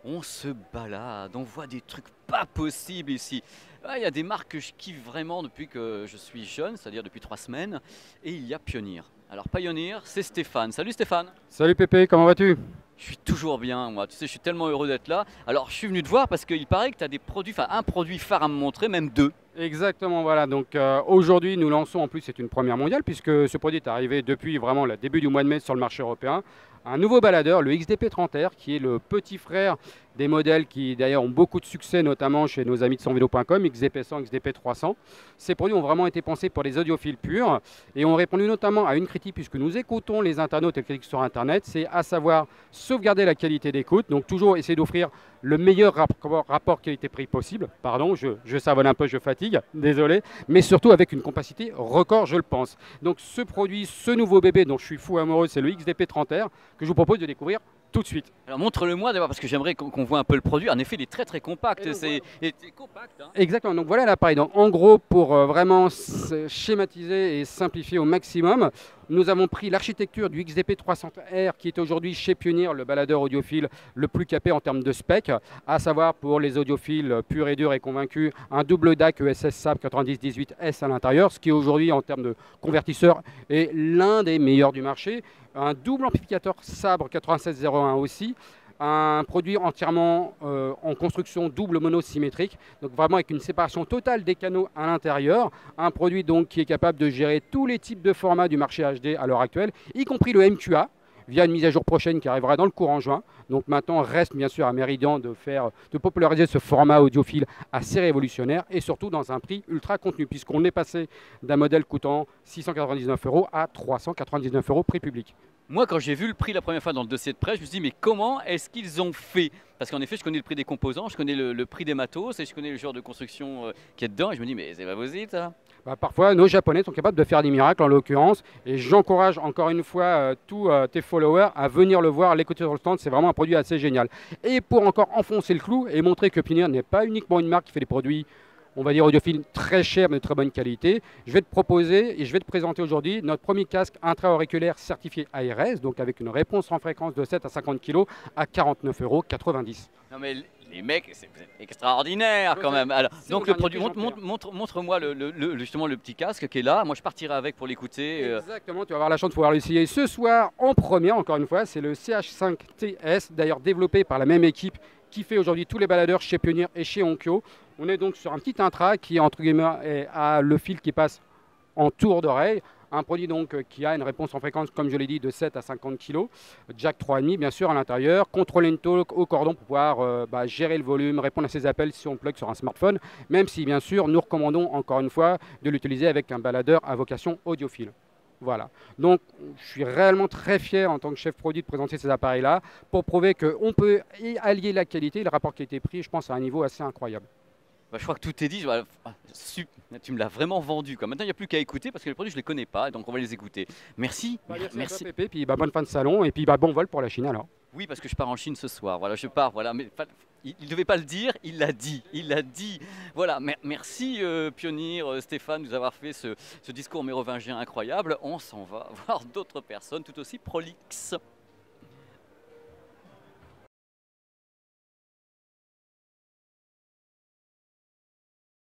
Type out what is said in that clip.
On se balade, on voit des trucs pas possibles ici. Ah, il y a des marques que je kiffe vraiment depuis que je suis jeune, c'est-à-dire depuis 3 semaines. Et il y a Pioneer. Alors Pioneer, c'est Stéphane. Salut Stéphane. Salut Pépé, comment vas-tu? Je suis toujours bien, moi. Tu sais, je suis tellement heureux d'être là. Alors je suis venu te voir parce qu'il paraît que tu as des produits, enfin un produit phare à me montrer, même deux. Exactement, voilà. Donc aujourd'hui, nous lançons, en plus, c'est une première mondiale, puisque ce produit est arrivé depuis vraiment le début du mois de mai sur le marché européen. Un nouveau baladeur, le XDP 30R, qui est le petit frère des modèles qui d'ailleurs ont beaucoup de succès, notamment chez nos amis de sonvélo.com, XDP 100, XDP 300. Ces produits ont vraiment été pensés pour les audiophiles purs et ont répondu notamment à une critique, puisque nous écoutons les internautes et les critiques sur Internet, c'est à savoir sauvegarder la qualité d'écoute, donc toujours essayer d'offrir le meilleur rapport qualité-prix possible. Pardon, je savonne un peu, je fatigue, désolé, mais surtout avec une capacité record, je le pense. Donc ce produit, ce nouveau bébé dont je suis fou amoureux, c'est le XDP 30R que je vous propose de découvrir tout de suite. Alors montre-le-moi d'abord parce que j'aimerais qu'on voit un peu le produit. En effet, il est très très compact. C'est compact, hein. Exactement, donc voilà l'appareil. Donc, en gros, pour vraiment schématiser et simplifier au maximum, nous avons pris l'architecture du XDP 300R qui est aujourd'hui chez Pioneer le baladeur audiophile le plus capé en termes de spec, à savoir pour les audiophiles purs et durs et convaincus, un double DAC ESS SAB 9018S à l'intérieur, ce qui aujourd'hui en termes de convertisseur est l'un des meilleurs du marché, un double amplificateur Sabre 9601 aussi, un produit entièrement en construction double monosymétrique, donc vraiment avec une séparation totale des canaux à l'intérieur, un produit donc qui est capable de gérer tous les types de formats du marché HD à l'heure actuelle, y compris le MQA, via une mise à jour prochaine qui arrivera dans le courant juin. Donc maintenant, reste bien sûr à Meridian de populariser ce format audiophile assez révolutionnaire et surtout dans un prix ultra contenu, puisqu'on est passé d'un modèle coûtant 699 euros à 399 euros prix public. Moi, quand j'ai vu le prix la première fois dans le dossier de prêt, je me suis dit, mais comment est-ce qu'ils ont fait? Parce qu'en effet, je connais le prix des composants, je connais le prix des matos et je connais le genre de construction qui est dedans. Et je me dis, mais c'est pas possible ça. Bah, parfois, nos Japonais sont capables de faire des miracles en l'occurrence. Et j'encourage encore une fois tous tes followers à venir le voir, à l'écouter sur le stand. C'est vraiment un produit assez génial. Et pour encore enfoncer le clou et montrer que Pioneer n'est pas uniquement une marque qui fait des produits, on va dire audiophiles très chers mais de très bonne qualité, je vais te proposer et je vais te présenter aujourd'hui notre premier casque intra-auriculaire certifié ARS, donc avec une réponse en fréquence de 7 à 50 kg à 49,90 euros. Non mais les mecs, c'est extraordinaire quand même. Alors, donc le produit, montre-moi justement le petit casque qui est là. Moi, je partirai avec pour l'écouter. Exactement, tu vas avoir la chance de pouvoir l'essayer ce soir en première, encore une fois. C'est le CH5TS, d'ailleurs développé par la même équipe qui fait aujourd'hui tous les baladeurs chez Pioneer et chez Onkyo. On est donc sur un petit intra qui, entre guillemets, a le fil qui passe en tour d'oreille. Un produit donc qui a une réponse en fréquence, comme je l'ai dit, de 7 à 50 kg. Jack 3,5 bien sûr à l'intérieur. Control and talk au cordon pour pouvoir gérer le volume, répondre à ses appels si on plug sur un smartphone. Même si bien sûr nous recommandons encore une fois de l'utiliser avec un baladeur à vocation audiophile. Voilà. Donc, je suis réellement très fier en tant que chef produit de présenter ces appareils-là pour prouver qu'on peut y allier la qualité et le rapport qualité-prix, je pense, à un niveau assez incroyable. Bah, je crois que tout est dit. Tu me l'as vraiment vendu, quoi. Maintenant, il n'y a plus qu'à écouter parce que les produits, je ne les connais pas. Donc, on va les écouter. Merci. Merci à toi, Merci. Pépé, puis bonne fin de salon, et puis bon vol pour la Chine alors. Oui, parce que je pars en Chine ce soir. Voilà, je pars. Voilà, mais il ne devait pas le dire. Il l'a dit. Il l'a dit. Voilà. Merci Pioneer, Stéphane, de nous avoir fait ce discours mérovingien incroyable. On s'en va voir d'autres personnes tout aussi prolixes.